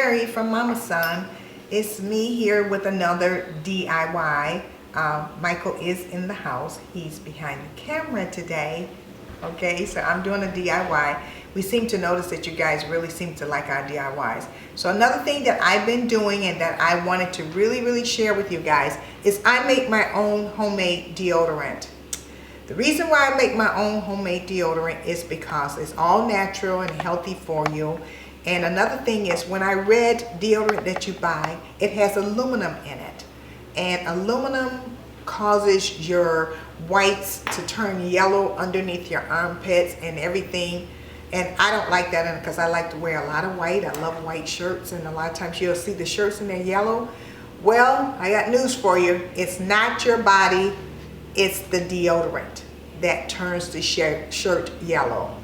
Mary from Mama Son. It's me here with another DIY. Michael is in the house. He's behind the camera today. Okay, so I'm doing a DIY. We seem to notice that you guys really seem to like our DIYs. So another thing that I've been doing and that I wanted to really share with you guys is I make my own homemade deodorant. The reason why I make my own homemade deodorant is because it's all natural and healthy for you. And another thing is, when I read deodorant that you buy, it has aluminum in it. And aluminum causes your whites to turn yellow underneath your armpits and everything. And I don't like that because I like to wear a lot of white. I love white shirts, and a lot of times you'll see the shirts and they're yellow. Well, I got news for you. It's not your body, it's the deodorant that turns the shirt yellow.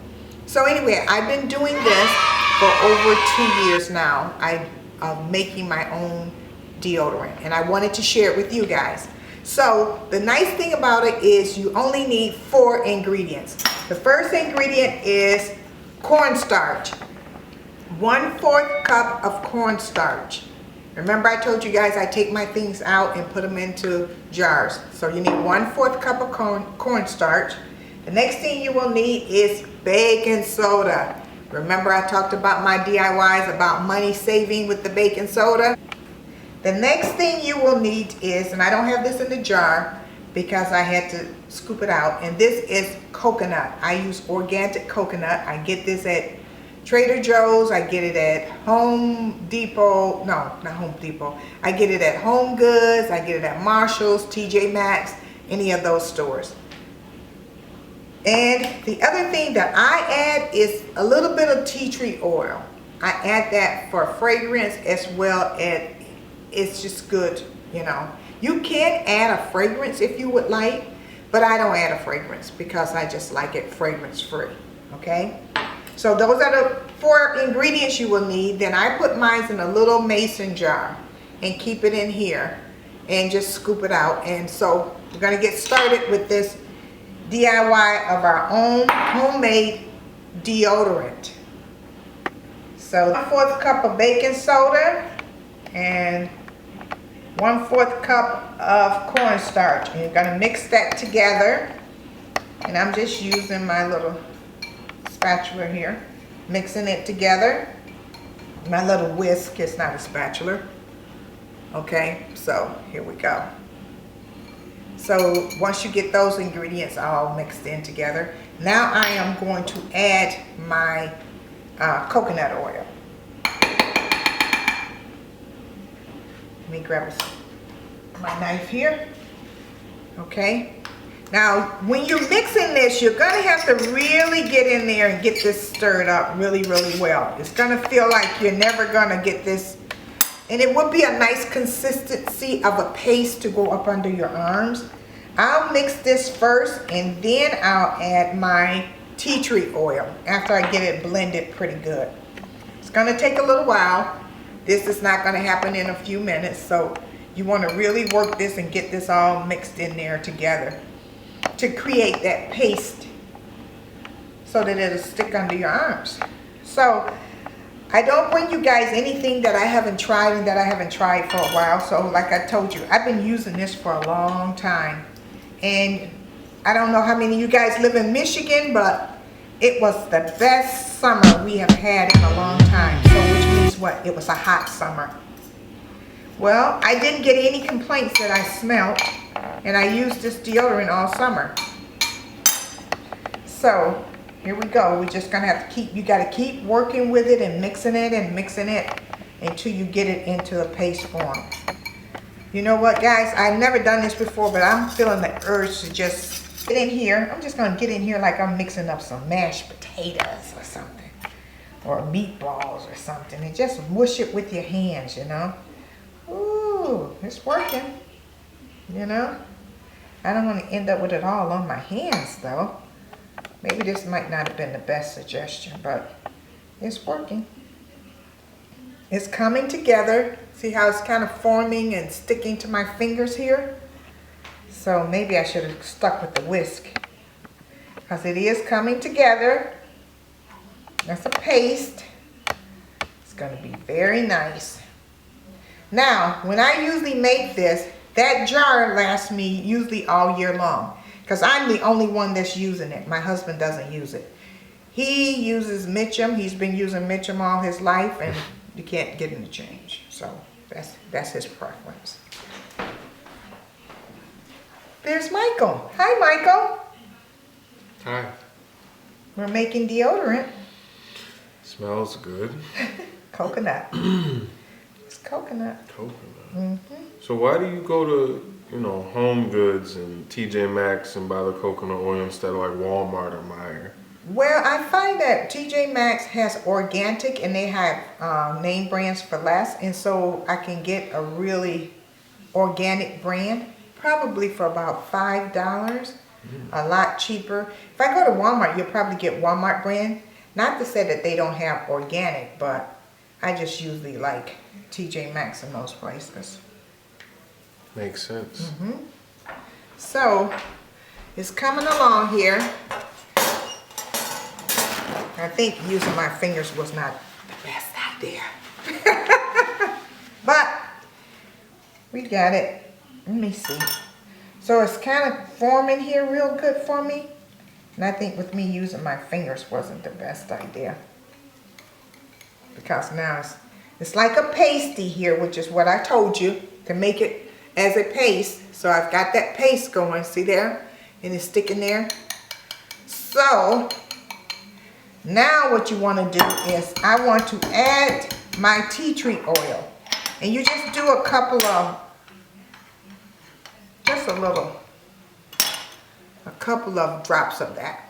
So anyway, I've been doing this for over 2 years now. I'm making my own deodorant, and I wanted to share it with you guys. So the nice thing about it is you only need 4 ingredients. The first ingredient is cornstarch. 1/4 cup of cornstarch. Remember I told you guys I take my things out and put them into jars. So you need 1/4 cup of cornstarch. The next thing you will need is baking soda. Remember I talked about my DIYs about money saving with the baking soda? The next thing you will need is, and I don't have this in the jar because I had to scoop it out, and this is coconut. I use organic coconut. I get this at Trader Joe's. I get it at Home Depot. No, not Home Depot. I get it at Home Goods. I get it at Marshall's, TJ Maxx, any of those stores. And the other thing that I add is a little bit of tea tree oil. I add that for fragrance as well as it's just good, you know. You can add a fragrance if you would like, but I don't add a fragrance because I just like it fragrance free, okay? So those are the 4 ingredients you will need. Then I put mine in a little mason jar and keep it in here and just scoop it out. And so we're gonna get started with this DIY of our own homemade deodorant. So 1/4 cup of baking soda and 1/4 cup of cornstarch. And you're gonna mix that together. And I'm just using my little spatula here, mixing it together. My little whisk, it's not a spatula. Okay, so here we go. So once you get those ingredients all mixed in together, now I am going to add my coconut oil. Let me grab my knife here. Okay. Now, when you're mixing this, you're going to have to really get in there and get this stirred up really well. It's going to feel like you're never going to get this. And it would be a nice consistency of a paste to go up under your arms. I'll mix this first, and then I'll add my tea tree oil after I get it blended pretty good. It's going to take a little while. This is not going to happen in a few minutes, so you want to really work this and get this all mixed in there together to create that paste so that it'll stick under your arms. So I don't bring you guys anything that I haven't tried and that I haven't tried for a while. So like I told you, I've been using this for a long time. And I don't know how many of you guys live in Michigan, but it was the best summer we have had in a long time. So which means what? It was a hot summer. Well, I didn't get any complaints that I smelled, and I used this deodorant all summer. So here we go. We're just gonna have to you gotta keep working with it and mixing it until you get it into a paste form. You know what, guys? I've never done this before, but I'm feeling the urge to just get in here. I'm just gonna get in here like I'm mixing up some mashed potatoes or something, or meatballs or something, and just mush it with your hands, you know. Ooh, it's working, you know. I don't want to end up with it all on my hands, though. Maybe this might not have been the best suggestion, but it's working. It's coming together. See how it's kind of forming and sticking to my fingers here? So maybe I should have stuck with the whisk, because it is coming together. That's a paste. It's gonna be very nice. Now, when I usually make this, that jar lasts me usually all year long because I'm the only one that's using it. My husband doesn't use it. He uses Mitchum. He's been using Mitchum all his life, and you can't get him to change. So that's his preference. There's Michael. Hi, Michael. Hi. We're making deodorant. Smells good. Coconut. It's coconut. Coconut. So why do you go to, Home Goods and TJ Maxx and buy the coconut oil instead of like Walmart or Meijer? Well, I find that TJ Maxx has organic and they have name brands for less, and so I can get a really organic brand probably for about $5, a lot cheaper. If I go to Walmart, you'll probably get Walmart brand. Not to say that they don't have organic, but I just usually like TJ Maxx in those places. Makes sense. So it's coming along here. I think using my fingers was not the best idea. But we got it. Let me see. So it's kind of forming here real good for me. And I think with me using my fingers wasn't the best idea. Because now it's like a pasty here, which is what I told you, to make it as a paste. So I've got that paste going, see there? And it's sticking there. So now what you want to do is I want to add my tea tree oil. And you just do a couple of, just a couple of drops of that.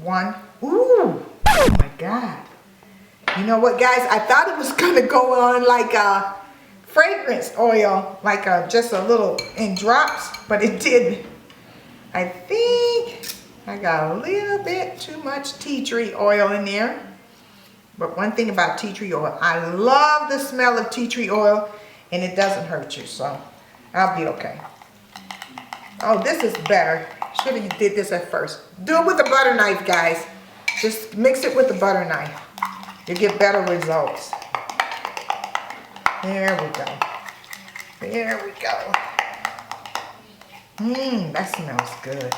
One. Ooh, oh my God. You know what, guys? I thought it was going to go on like a fragrance oil, like just a little in drops, but it didn't. I think I got a little bit too much tea tree oil in there. But one thing about tea tree oil, I love the smell of tea tree oil, and it doesn't hurt you, so I'll be okay. Oh, this is better. Should have did this at first. Do it with a butter knife, guys. Just mix it with the butter knife. You'll get better results. There we go. There we go. That smells good.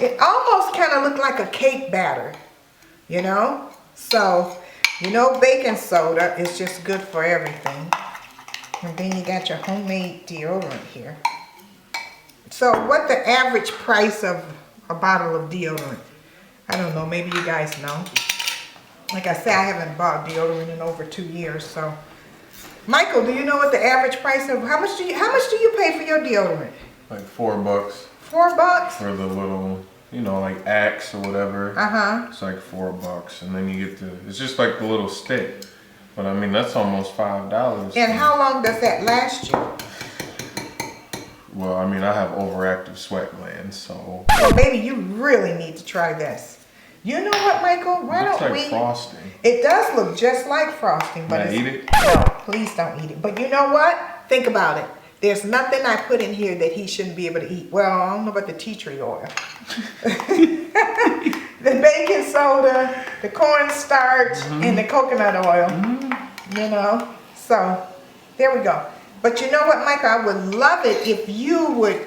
It almost kind of looked like a cake batter, you know? So, you know, baking soda is just good for everything. And then you got your homemade deodorant here. So what the average price of a bottle of deodorant? I don't know, maybe you guys know. Like I said, I haven't bought deodorant in over 2 years, so. Michael, do you know what the average price of, how much do you pay for your deodorant? Like $4. $4? For the little, like Axe or whatever. It's like $4, and then you get it's just like the little stick. But I mean, that's almost $5. And how long does that last you? Well, I mean, I have overactive sweat glands, so. Well, maybe you really need to try this. You know what, Michael? Why don't we? It's like frosting. It does look just like frosting, but Can I eat it? No, please don't eat it. But you know what? Think about it. There's nothing I put in here that he shouldn't be able to eat. Well, I don't know about the tea tree oil. The baking soda, the cornstarch, and the coconut oil. You know? So, there we go. But you know what, Michael? I would love it if you would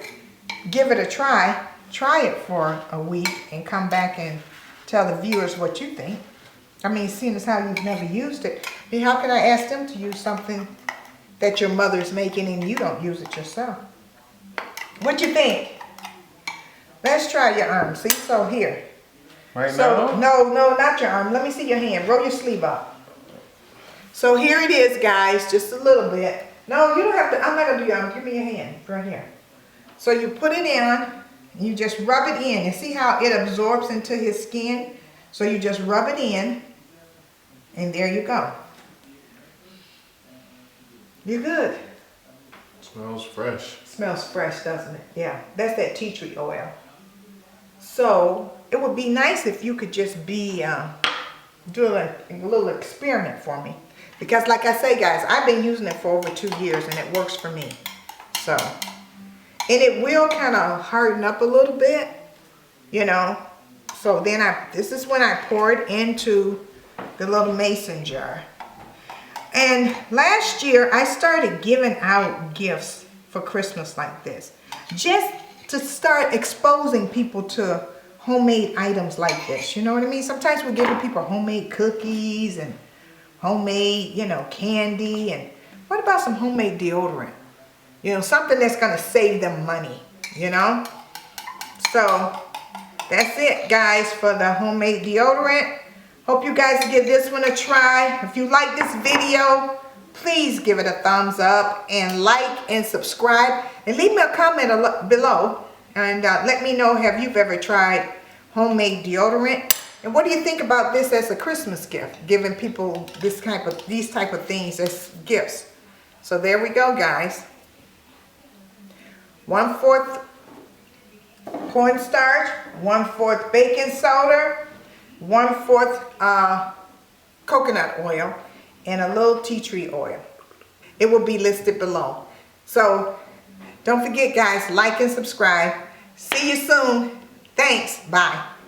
give it a try. Try it for a week and come back and tell the viewers what you think. I mean, seeing as how you've never used it, I mean, how can I ask them to use something that your mother's making and you don't use it yourself? What you think? Let's try your arm. See, so here. Right now? No, not your arm. Let me see your hand. Roll your sleeve up. So here it is, guys. Just a little bit. No, you don't have to. I'm not going to do your arm. Give me your hand right here. So you put it in. You just rub it in. And see how it absorbs into his skin? So you just rub it in. And there you go. You're good. Smells fresh. Smells fresh, doesn't it? Yeah, that's that tea tree oil. So it would be nice if you could just be do a little experiment for me, because like I say, guys, I've been using it for over 2 years and it works for me. So, and it will kind of harden up a little bit, you know. So then this is when I pour it into the little mason jar. And last year I started giving out gifts for Christmas like this, just to start exposing people to homemade items like this. You know what I mean? Sometimes we're giving people homemade cookies and homemade, you know, candy. And what about some homemade deodorant? You know, something that's going to save them money, you know? So that's it, guys, for the homemade deodorant. Hope you guys give this one a try. If you like this video, please give it a thumbs up and like and subscribe. And leave me a comment below and let me know, have you ever tried homemade deodorant? And what do you think about this as a Christmas gift? Giving people these type of things as gifts. So there we go, guys. 1/4 cornstarch, 1/4 baking soda, 1/4 coconut oil, and a little tea tree oil. It will be listed below. So don't forget, guys, like and subscribe. See you soon. Thanks. Bye.